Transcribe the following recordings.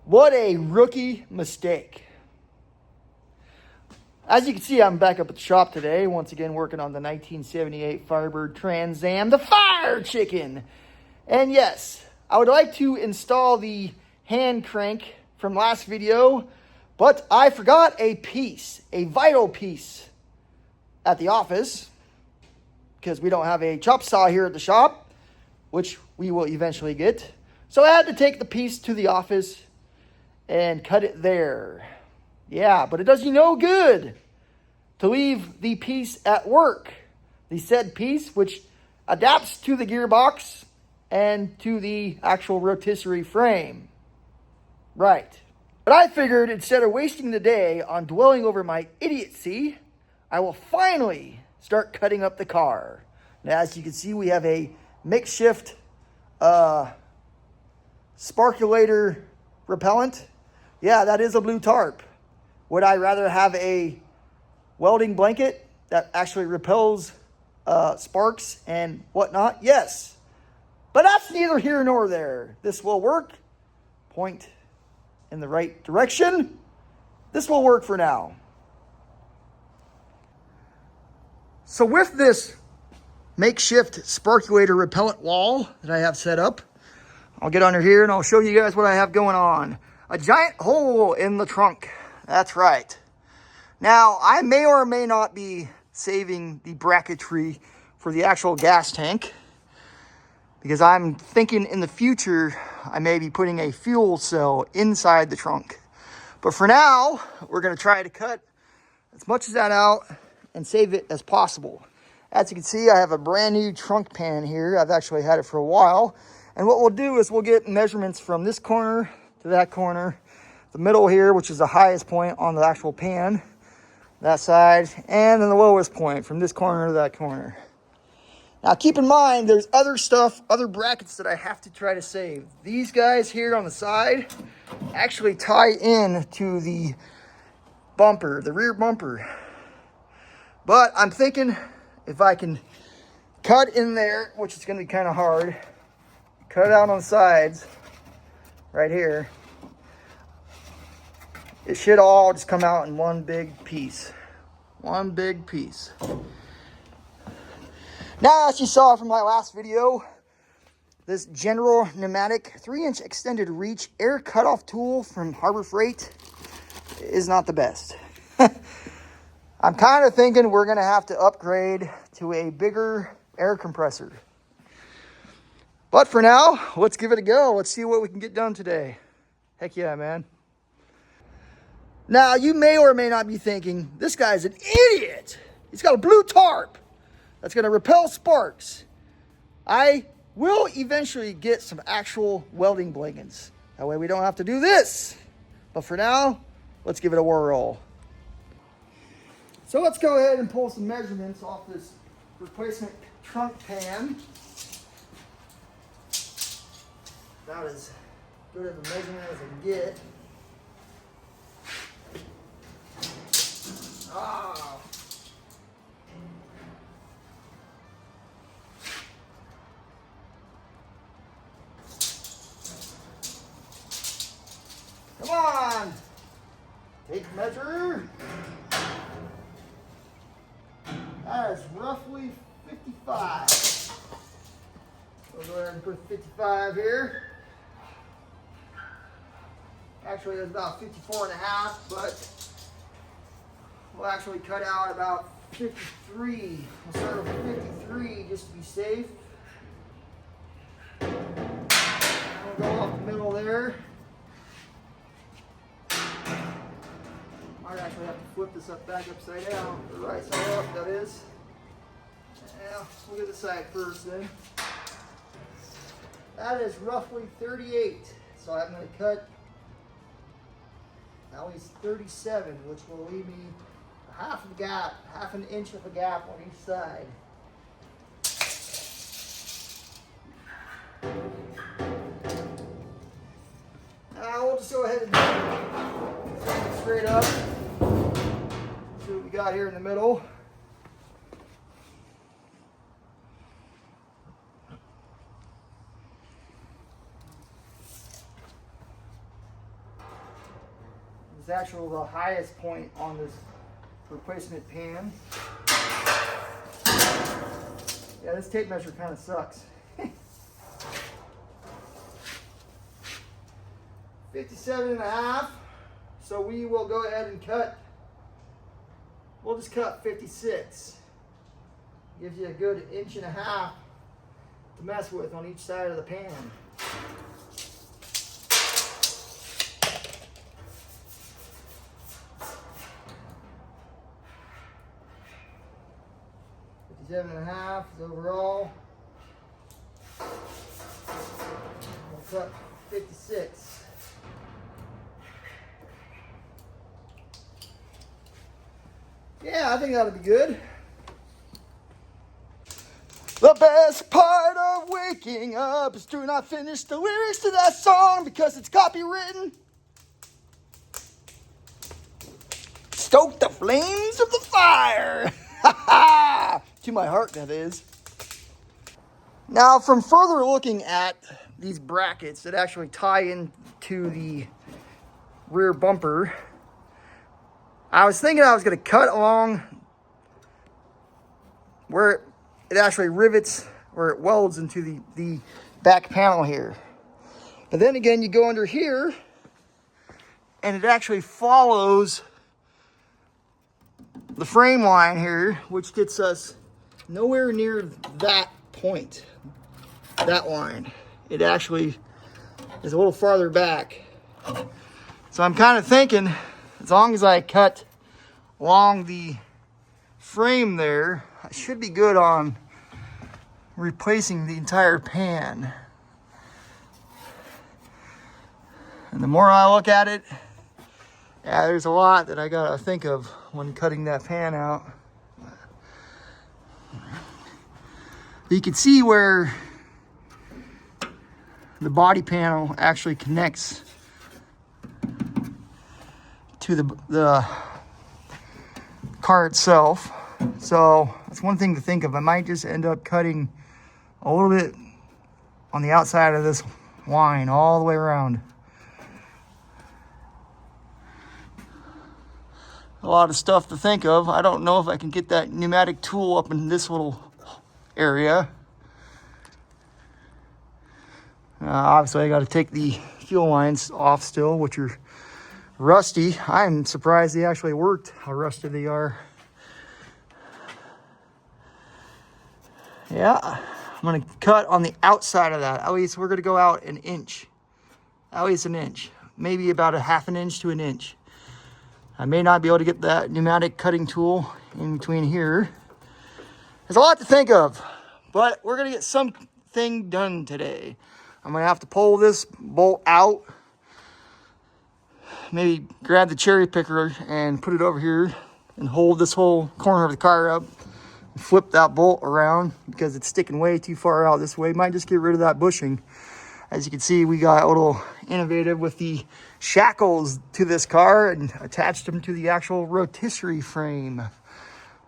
What a rookie mistake. As you can see, I'm back up at the shop today, once again working on the 1978 Firebird Trans Am, the Fire Chicken. And yes, I would like to install the hand crank from last video, but I forgot a piece, a vital piece at the office, because we don't have a chop saw here at the shop, which we will eventually get. So I had to take the piece to the office and cut it there. Yeah, but it does you no good to leave the piece at work. The said piece, which adapts to the gearbox and to the actual rotisserie frame. Right. But I figured instead of wasting the day on dwelling over my idiocy, I will finally start cutting up the car. Now, as you can see, we have a makeshift sparkulator repellent. Yeah, that is a blue tarp. Would I rather have a welding blanket that actually repels sparks and whatnot? Yes. But that's neither here nor there. This will work. Point in the right direction. This will work for now. So with this makeshift sparkulator repellent wall that I have set up, I'll get under here and I'll show you guys what I have going on. A giant hole in the trunk. That's right. Now, I may or may not be saving the bracketry for the actual gas tank, because I'm thinking in the future I may be putting a fuel cell inside the trunk. But for now, we're going to try to cut as much of that out and save it as possible. As you can see, I have a brand new trunk pan here. I've actually had it for a while. And what we'll do is we'll get measurements from this corner to that corner, the middle here, which is the highest point on the actual pan, that side, and then the lowest point from this corner to that corner. Now keep in mind, there's other stuff, other brackets that I have to try to save. These guys here on the side actually tie in to the bumper, the rear bumper. But I'm thinking if I can cut in there, which is going to be kind of hard, cut it out on the sides right here, it should all just come out in one big piece. One big piece. Now, as you saw from my last video, this General Pneumatic 3-inch extended reach air cutoff tool from Harbor Freight is not the best. I'm kind of thinking we're going to have to upgrade to a bigger air compressor. But for now, let's give it a go. Let's see what we can get done today. Heck yeah, man. Now, you may or may not be thinking, this guy's an idiot. He's got a blue tarp that's going to repel sparks. I will eventually get some actual welding blankets. That way we don't have to do this. But for now, let's give it a whirl. So let's go ahead and pull some measurements off this replacement trunk pan. About as good of a measurement as I can get. Ah. Come on. Tape measure. That is roughly 55. We'll go ahead and put 55 here. Actually, it's about 54 and a half, but we'll actually cut out about 53. We'll start with 53 just to be safe. And we'll go off the middle there. Might actually have to flip this back upside down, the right side up, that is. Yeah, we'll get the side first then. That is roughly 38. So I'm going to cut at least 37, which will leave me half of a gap, half an inch of a gap on each side. Now we'll just go ahead and stand it straight up. See what we got here in the middle. It's actually the highest point on this replacement pan. Yeah, this tape measure kind of sucks. 57.5. So we will go ahead and cut. We'll just cut 56. Gives you a good 1.5 inches to mess with on each side of the pan. Seven and a half is overall. We'll cut 56. Yeah, I think that'll be good. The best part of waking up is to not finish the lyrics to that song because it's copywritten. Stoke the flames of the fire. To my heart, that is. Now, from further looking at these brackets that actually tie into the rear bumper, I was thinking I was going to cut along where it actually rivets, where it welds into the back panel here. But then again, you go under here, and it actually follows the frame line here, which gets us nowhere near that point, that line. It actually is a little farther back. So I'm kind of thinking, as long as I cut along the frame there, I should be good on replacing the entire pan. And the more I look at it, yeah, there's a lot that I gotta think of when cutting that pan out. You can see where the body panel actually connects to the car itself. So that's one thing to think of. I might just end up cutting a little bit on the outside of this line all the way around. A lot of stuff to think of. I don't know if I can get that pneumatic tool up in this little area. Obviously, I got to take the fuel lines off still, which are rusty. I'm surprised they actually worked, how rusted they are. Yeah, I'm going to cut on the outside of that. At least we're going to go out an inch. At least an inch. Maybe about a 1/2 inch to an inch. I may not be able to get that pneumatic cutting tool in between here. There's a lot to think of, but we're gonna get something done today. I'm gonna have to pull this bolt out, maybe grab the cherry picker and put it over here and hold this whole corner of the car up and flip that bolt around because it's sticking way too far out this way. Might just get rid of that bushing. As you can see, we got a little innovative with the shackles to this car and attached them to the actual rotisserie frame.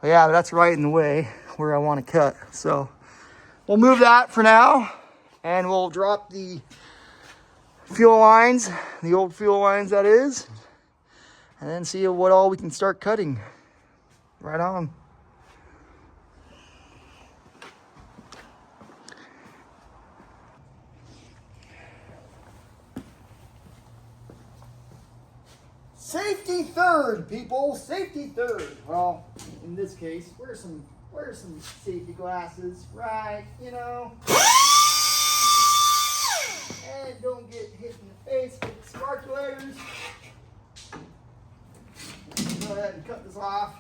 But yeah, that's right in the way where I want to cut. So we'll move that for now, and we'll drop the fuel lines, the old fuel lines that is, and then see what all we can start cutting. Right on. Safety third, people. Safety third. Well, in this case, wear some safety glasses, right? You know. And don't get hit in the face with sparkulators. Go ahead and cut this off.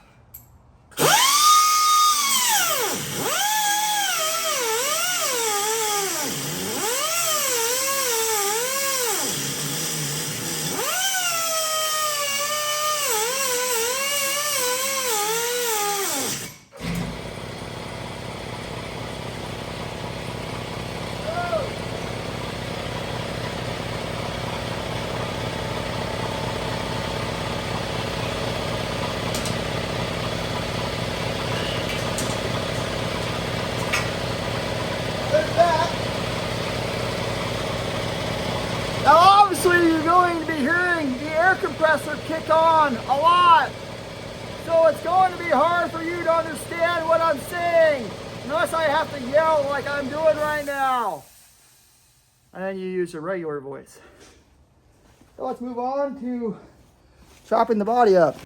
are kicked on a lot. So it's going to be hard for you to understand what I'm saying, unless I have to yell like I'm doing right now. And then you use a regular voice. So let's move on to chopping the body up.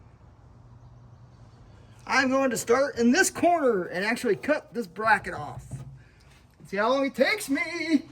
I'm going to start in this corner and actually cut this bracket off. See how long it takes me.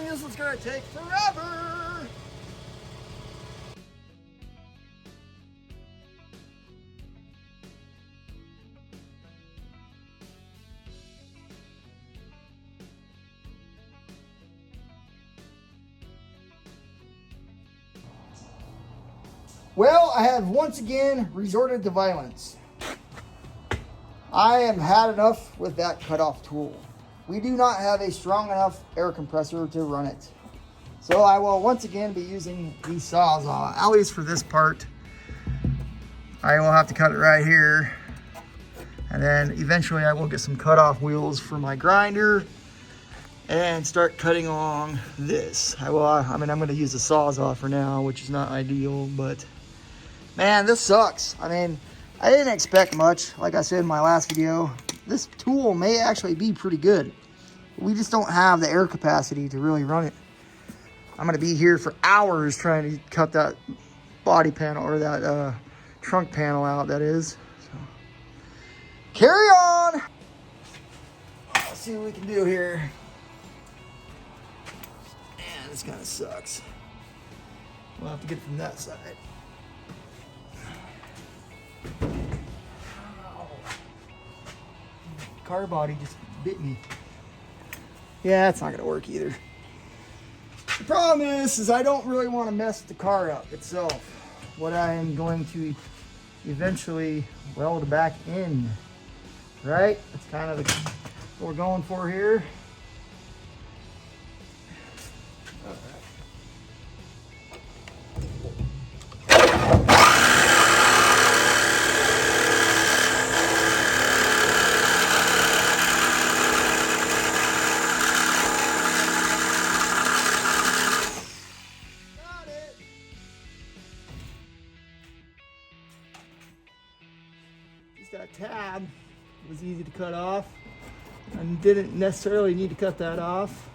This is going to take forever. Well, I have once again resorted to violence. I have had enough with that cutoff tool. We do not have a strong enough air compressor to run it. So I will once again be using the Sawzall, at least for this part. I will have to cut it right here. And then eventually I will get some cutoff wheels for my grinder and start cutting along this. I'm going to use the Sawzall for now, which is not ideal, but man, this sucks. I mean, I didn't expect much. Like I said in my last video, this tool may actually be pretty good. We just don't have the air capacity to really run it. I'm going to be here for hours trying to cut that body panel, or that trunk panel out, that is. So, carry on. Let's see what we can do here. Man, this kind of sucks. We'll have to get from that side. Car body just bit me. Yeah, it's not gonna work either. The problem is I don't really want to mess the car up itself. What I am going to eventually weld back in right? That's kind of what we're going for here. That tab was easy to cut off and didn't necessarily need to cut that off.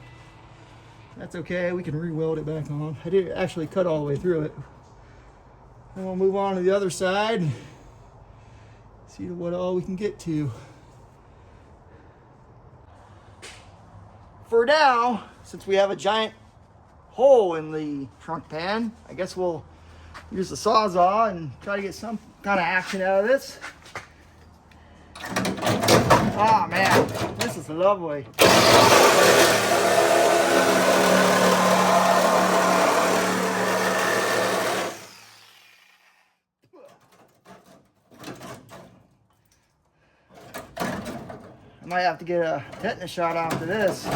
That's okay, we can re-weld it back on. I didn't actually cut all the way through it. And we'll move on to the other side and see what all we can get to. For now, since we have a giant hole in the trunk pan, I guess we'll use the Sawzall and try to get some kind of action out of this. Oh man, this is lovely. I might have to get a tetanus shot after this.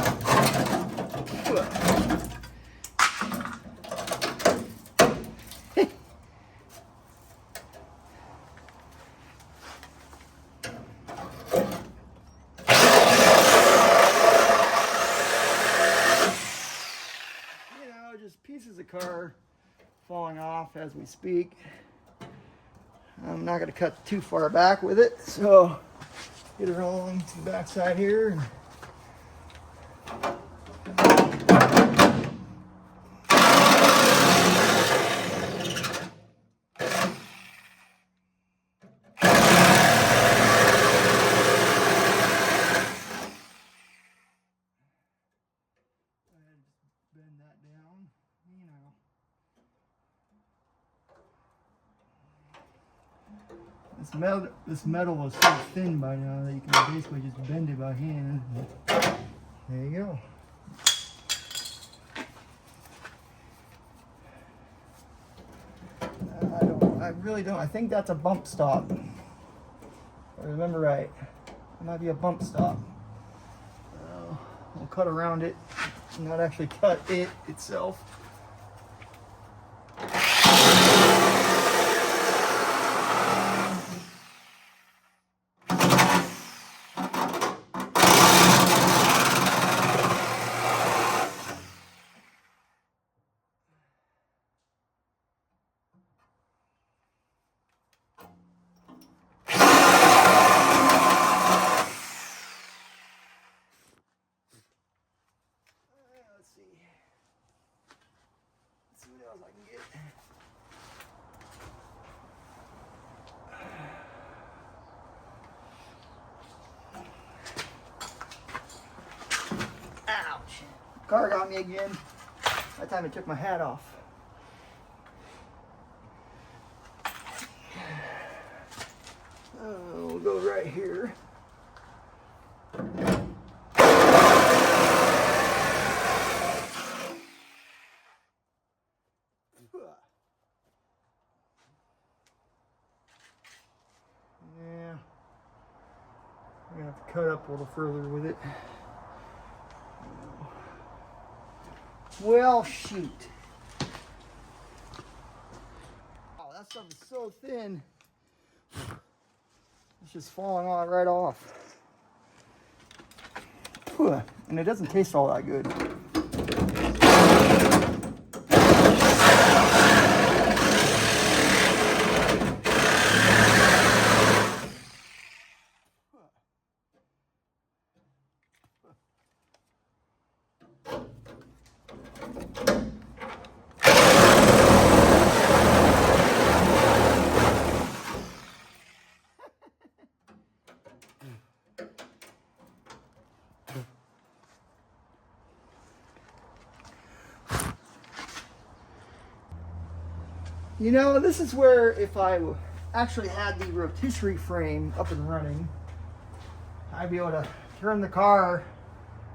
Pieces of car falling off as we speak. I'm not going to cut too far back with it, so get it along to the back side here. Bend that down, you know. This metal is so thin by now that you can basically just bend it by hand. There you go. I really don't. I think that's a bump stop. If I remember right. It might be a bump stop. We'll cut around it, not actually cut it itself. Let's see what else I can get. Ouch. Car got me again. That time it took my hat off. We'll go right here. Yeah, I'm gonna have to cut up a little further with it. Well, shoot. Oh, that stuff is so thin. It's just falling on right off. And it doesn't taste all that good. You know, this is where if I actually had the rotisserie frame up and running, I'd be able to turn the car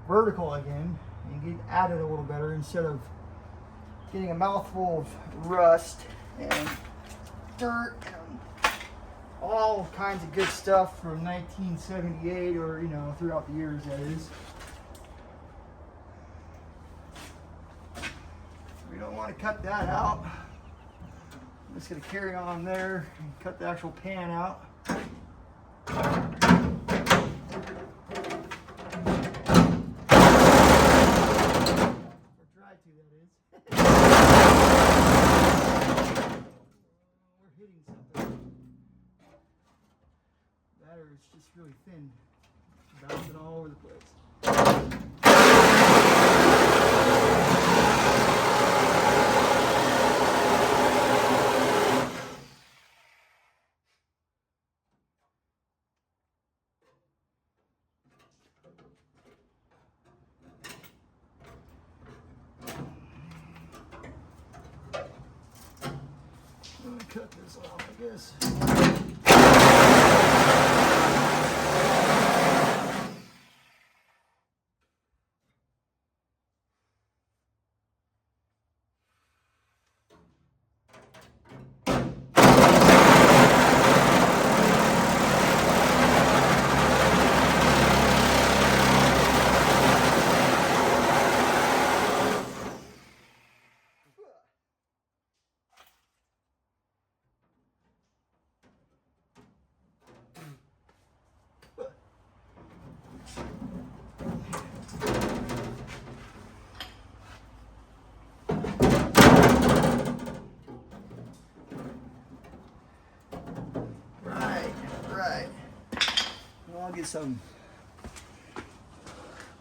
vertical again and get at it a little better instead of getting a mouthful of rust and dirt and all kinds of good stuff from 1978, or you know, throughout the years, that is. We don't want to cut that out. I'm just going to carry on there and cut the actual pan out. It's just really thin, bouncing all over the place. I'm gonna cut this off, I guess.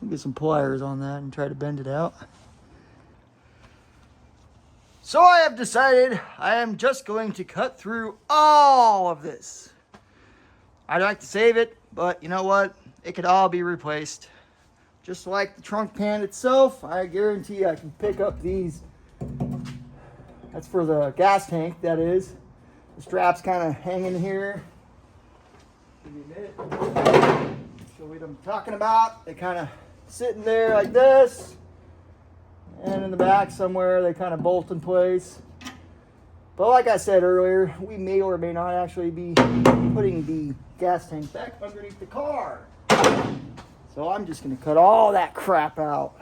I'll get some pliers on that and try to bend it out. So I have decided I am just going to cut through all of this. I'd like to save it, but you know what? It could all be replaced. Just like the trunk pan itself, I guarantee I can pick up these. That's for the gas tank, that is. The strap's kind of hanging here. Give me a minute. Show you what I'm talking about. They kind of sit in there like this. And in the back somewhere, they kind of bolt in place. But like I said earlier, we may or may not actually be putting the gas tank back underneath the car. So I'm just going to cut all that crap out.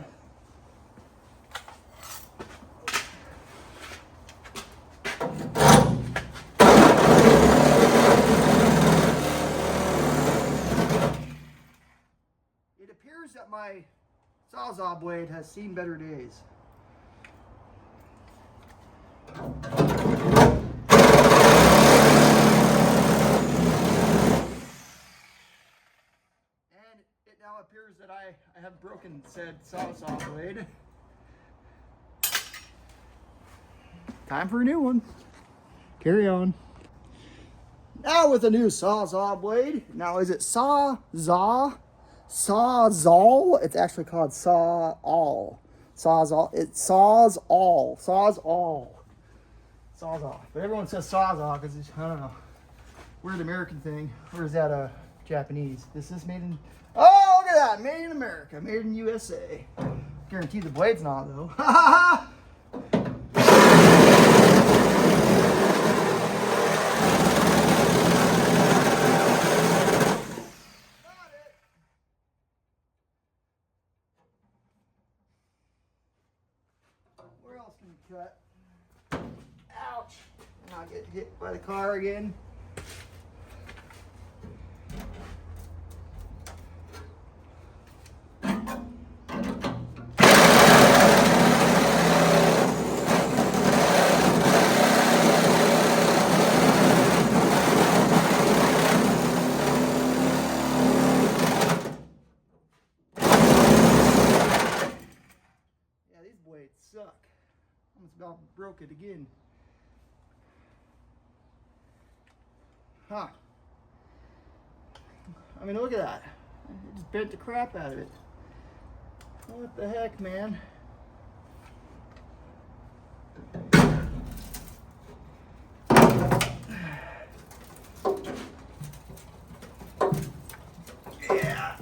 It appears that my Sawzall blade has seen better days. And it now appears that I have broken said Sawzall blade. Time for a new one. Carry on. Now with a new Sawzall blade. Now is it Sawzall? Sawzall? It's actually called Sawall. Sawzall. It saws all. Saws all. Sawzall. But everyone says Sawzall because it's, I don't know, weird American thing. Or is that Japanese? This is made in, oh, look at that. Made in America. Made in USA. Guarantee the blade's not, though. Ha ha ha! Where else can you cut? Ouch! And I'll get hit by the car again. Blades suck. Almost about broke it again. Huh. I mean, look at that. It just bent the crap out of it. What the heck, man? Yeah.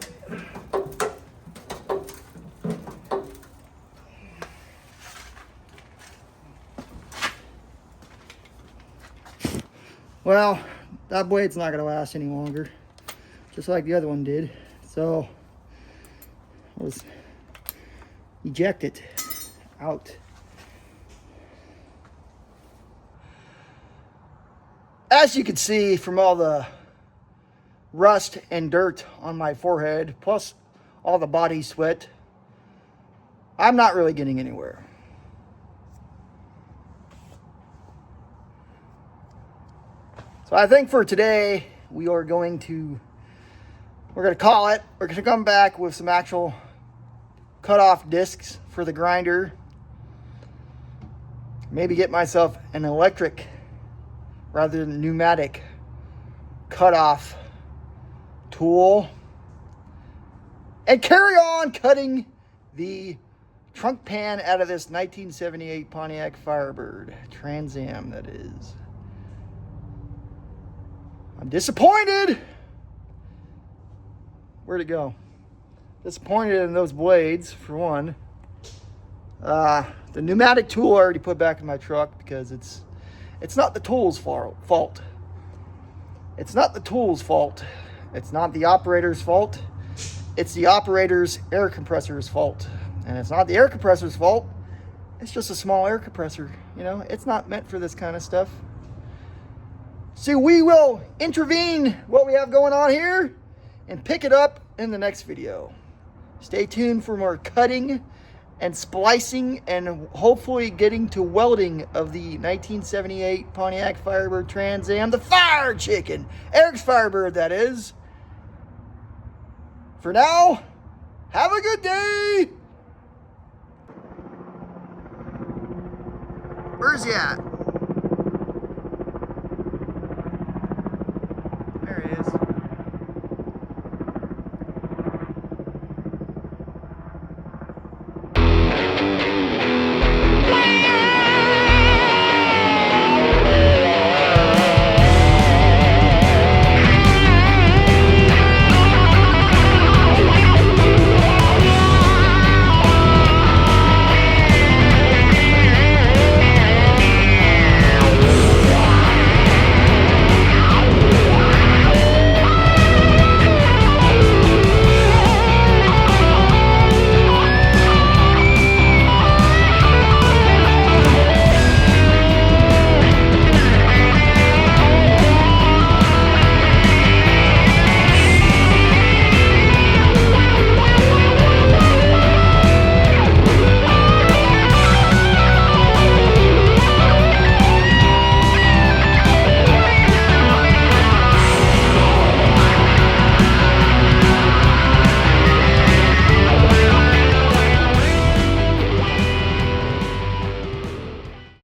Well, that blade's not going to last any longer, just like the other one did. So let's eject it out. As you can see from all the rust and dirt on my forehead, plus all the body sweat, I'm not really getting anywhere. So I think for today, we're going to call it. We're going to come back with some actual cut-off discs for the grinder. Maybe get myself an electric rather than pneumatic cut-off tool. And carry on cutting the trunk pan out of this 1978 Pontiac Firebird. Trans Am, that is. I'm disappointed. Where'd it go? Disappointed in those blades, for one. The pneumatic tool I already put back in my truck because it's not the tool's fault. It's not the tool's fault. It's not the operator's fault. It's the operator's air compressor's fault. And it's not the air compressor's fault. It's just a small air compressor. You know, it's not meant for this kind of stuff. So we will intervene what we have going on here and pick it up in the next video. Stay tuned for more cutting and splicing and hopefully getting to welding of the 1978 Pontiac Firebird Trans Am, the Fire Chicken, Erik's Firebird, that is. For now, have a good day. Where's he at?